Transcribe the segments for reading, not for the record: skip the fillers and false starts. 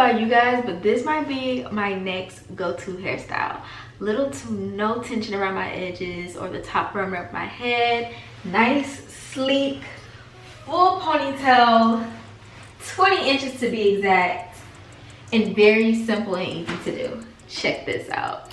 about you guys, but this might be my next go-to hairstyle. Little to no tension around my edges or the top remnant of my head. Nice, sleek, full ponytail, 20 inches to be exact, and very simple and easy to do. Check this out.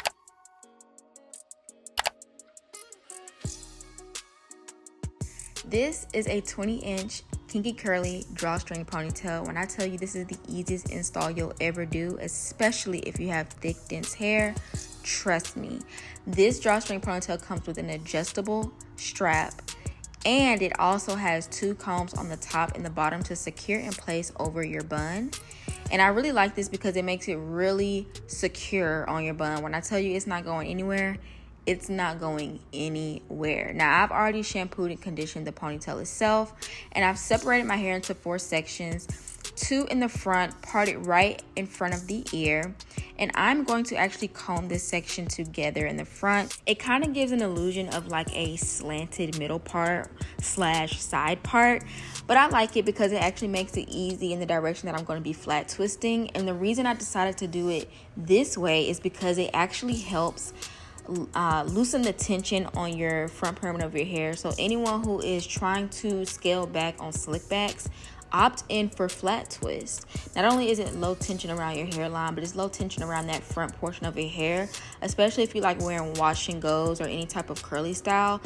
This is a 20-inch kinky curly drawstring ponytail. When I tell you this is the easiest install you'll ever do, especially if you have thick, dense hair, trust me. This drawstring ponytail comes with an adjustable strap, and it also has 2 combs on the top and the bottom to secure in place over your bun. And I really like this because it makes it really secure on your bun. When I tell you it's not going anywhere, it's not going anywhere. Now, I've already shampooed and conditioned the ponytail itself, and I've separated my hair into 4 sections, 2 in the front, parted right in front of the ear. And I'm going to actually comb this section together in the front. It kind of gives an illusion of like a slanted middle part / side part, but I like it because it actually makes it easy in the direction that I'm going to be flat twisting. And the reason I decided to do it this way is because it actually helps loosen the tension on your front perimeter of your hair. So anyone who is trying to scale back on slick backs, opt in for flat twist. Not only is it low tension around your hairline, but it's low tension around that front portion of your hair, especially if you like wearing wash and goes or any type of curly style.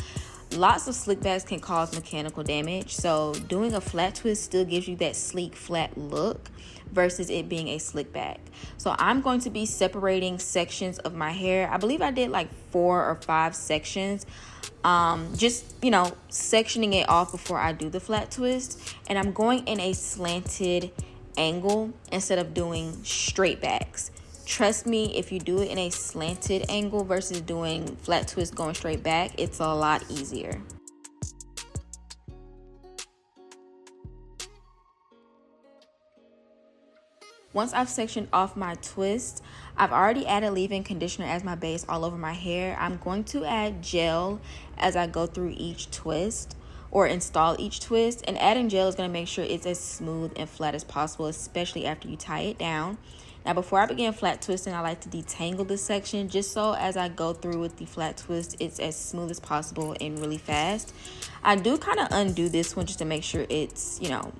Lots of slick backs can cause mechanical damage, so doing a flat twist still gives you that sleek flat look versus it being a slick back. So I'm going to be separating sections of my hair. I believe I did like 4 or 5 sections, just, you know, sectioning it off before I do the flat twist. And I'm going in a slanted angle instead of doing straight backs. Trust me, if you do it in a slanted angle versus doing flat twist going straight back, it's a lot easier. Once I've sectioned off my twist, I've already added leave-in conditioner as my base all over my hair. I'm going to add gel as I go through each twist or install each twist. And adding gel is going to make sure it's as smooth and flat as possible, especially after you tie it down. Now, before I begin flat twisting, I like to detangle this section just so as I go through with the flat twist, it's as smooth as possible and really fast. I do kind of undo this one just to make sure it's, you know,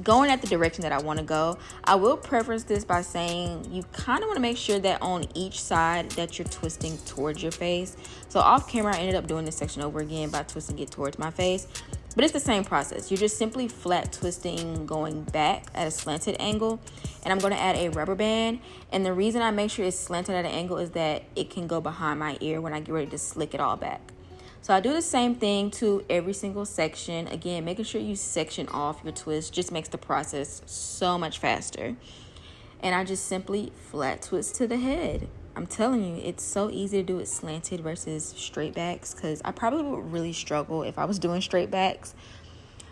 going at the direction that I want to go. I will preference this by saying you kind of want to make sure that on each side that you're twisting towards your face. So off camera, I ended up doing this section over again by twisting it towards my face. But it's the same process. You're just simply flat twisting going back at a slanted angle. And I'm going to add a rubber band. And the reason I make sure it's slanted at an angle is that it can go behind my ear when I get ready to slick it all back. So I do the same thing to every single section. Again, making sure you section off your twist just makes the process so much faster. And I just simply flat twist to the head. I'm telling you, it's so easy to do it slanted versus straight backs, because I probably would really struggle if I was doing straight backs.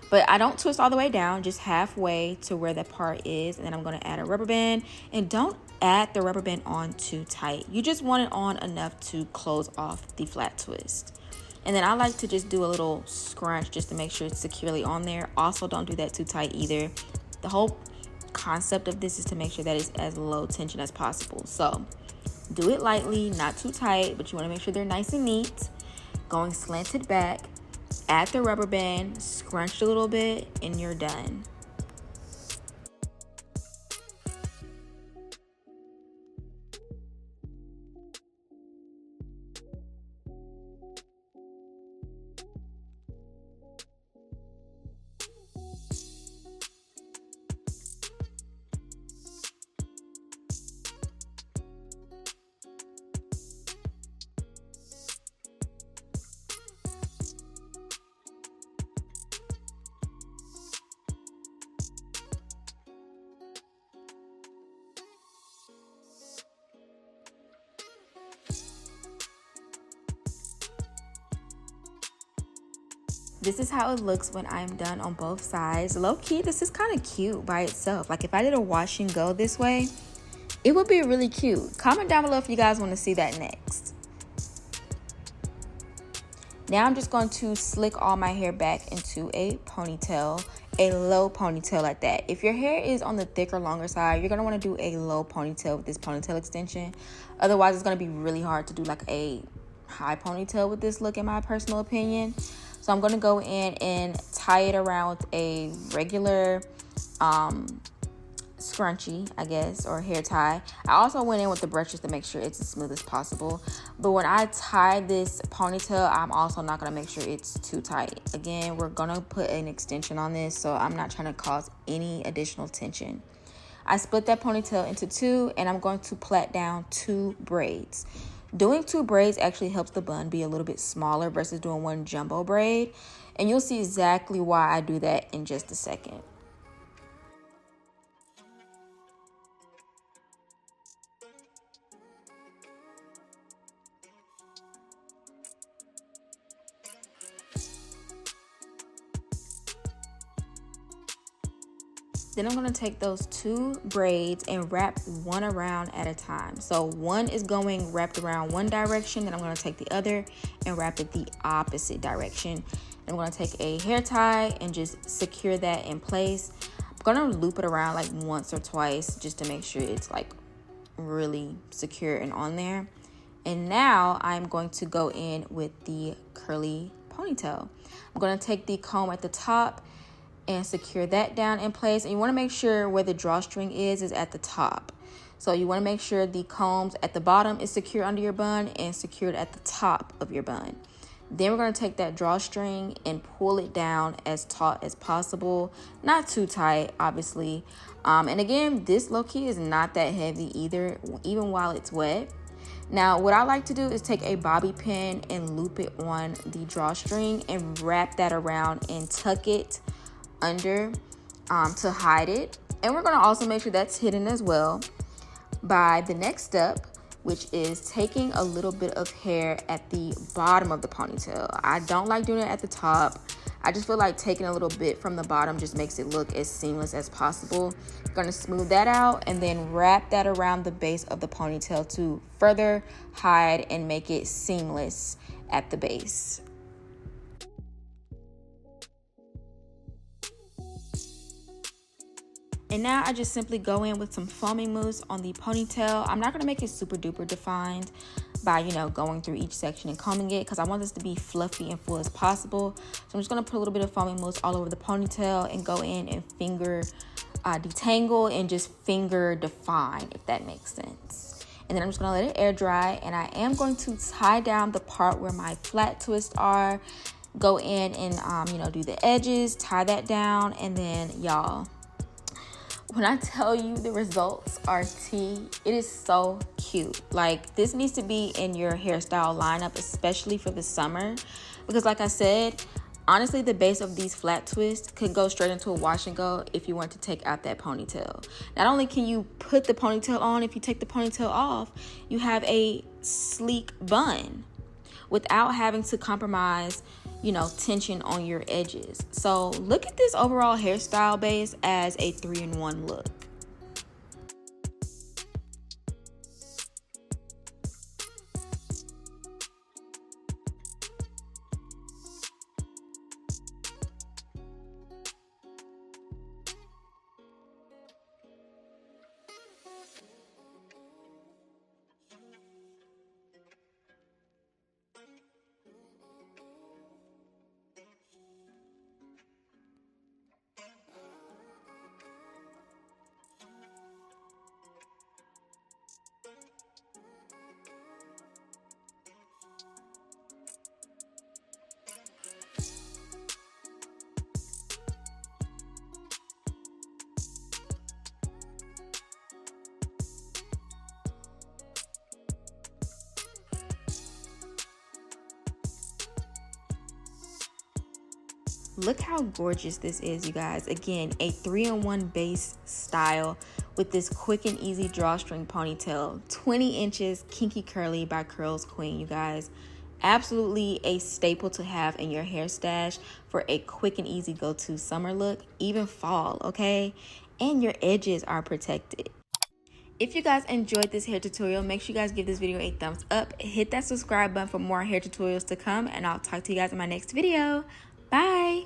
But I don't twist all the way down, just halfway to where that part is. And then I'm going to add a rubber band. And don't add the rubber band on too tight. You just want it on enough to close off the flat twist. And then I like to just do a little scrunch just to make sure it's securely on there. Also, don't do that too tight either. The whole concept of this is to make sure that it's as low tension as possible. So do it lightly, not too tight, but you want to make sure they're nice and neat. Going slanted back, add the rubber band, scrunch a little bit, and you're done. This is how it looks when I'm done on both sides. Low key, this is kind of cute by itself. Like if I did a wash and go this way, it would be really cute. Comment down below if you guys want to see that next. Now I'm just going to slick all my hair back into a ponytail. a low ponytail at that. If your hair is on the thicker, longer side, you're going to want to do a low ponytail with this ponytail extension. Otherwise, it's going to be really hard to do like a high ponytail with this look, in my personal opinion. So I'm going to go in and tie it around with a regular scrunchie, I guess, or hair tie. I also went in with the brushes to make sure it's as smooth as possible. But when I tie this ponytail, I'm also not going to make sure it's too tight. Again, we're going to put an extension on this, so I'm not trying to cause any additional tension. I split that ponytail into two, and I'm going to plait down 2 braids. Doing 2 braids actually helps the bun be a little bit smaller versus doing one jumbo braid. And you'll see exactly why I do that in just a second. Then I'm going to take those 2 braids and wrap one around at a time. So one is going wrapped around one direction, then I'm going to take the other and wrap it the opposite direction. I'm going to take a hair tie and just secure that in place. I'm going to loop it around like once or twice just to make sure it's like really secure and on there. And now I'm going to go in with the curly ponytail. I'm going to take the comb at the top and secure that down in place. And you want to make sure where the drawstring is at the top. So you want to make sure the combs at the bottom is secure under your bun and secured at the top of your bun. Then we're going to take that drawstring and pull it down as taut as possible. Not too tight, obviously. And again, this low-key is not that heavy either, even while it's wet. Now, what I like to do is take a bobby pin and loop it on the drawstring and wrap that around and tuck it under to hide it. And we're going to also make sure that's hidden as well by the next step, which is taking a little bit of hair at the bottom of the ponytail. I don't like doing it at the top. I just feel like taking a little bit from the bottom just makes it look as seamless as possible. I'm going to smooth that out and then wrap that around the base of the ponytail to further hide and make it seamless at the base. And now I just simply go in with some foaming mousse on the ponytail. I'm not going to make it super duper defined by, going through each section and combing it, because I want this to be fluffy and full as possible. So I'm just going to put a little bit of foaming mousse all over the ponytail and go in and finger detangle and just finger define, if that makes sense. And then I'm just going to let it air dry, and I am going to tie down the part where my flat twists are. Go in and, do the edges, tie that down, and then, y'all, when I tell you the results are tea, it is so cute. Like, this needs to be in your hairstyle lineup, especially for the summer. Because like I said, honestly, the base of these flat twists could go straight into a wash and go if you want to take out that ponytail. Not only can you put the ponytail on, if you take the ponytail off, you have a sleek bun without having to compromise tension on your edges. So look at this overall hairstyle base as a 3-in-1 look. Look how gorgeous this is, you guys. Again, a 3-in-1 base style with this quick and easy drawstring ponytail. 20 inches, kinky curly by Curls Queen, you guys. Absolutely a staple to have in your hair stash for a quick and easy go-to summer look, even fall, okay? And your edges are protected. If you guys enjoyed this hair tutorial, make sure you guys give this video a thumbs up. Hit that subscribe button for more hair tutorials to come, and I'll talk to you guys in my next video. Bye.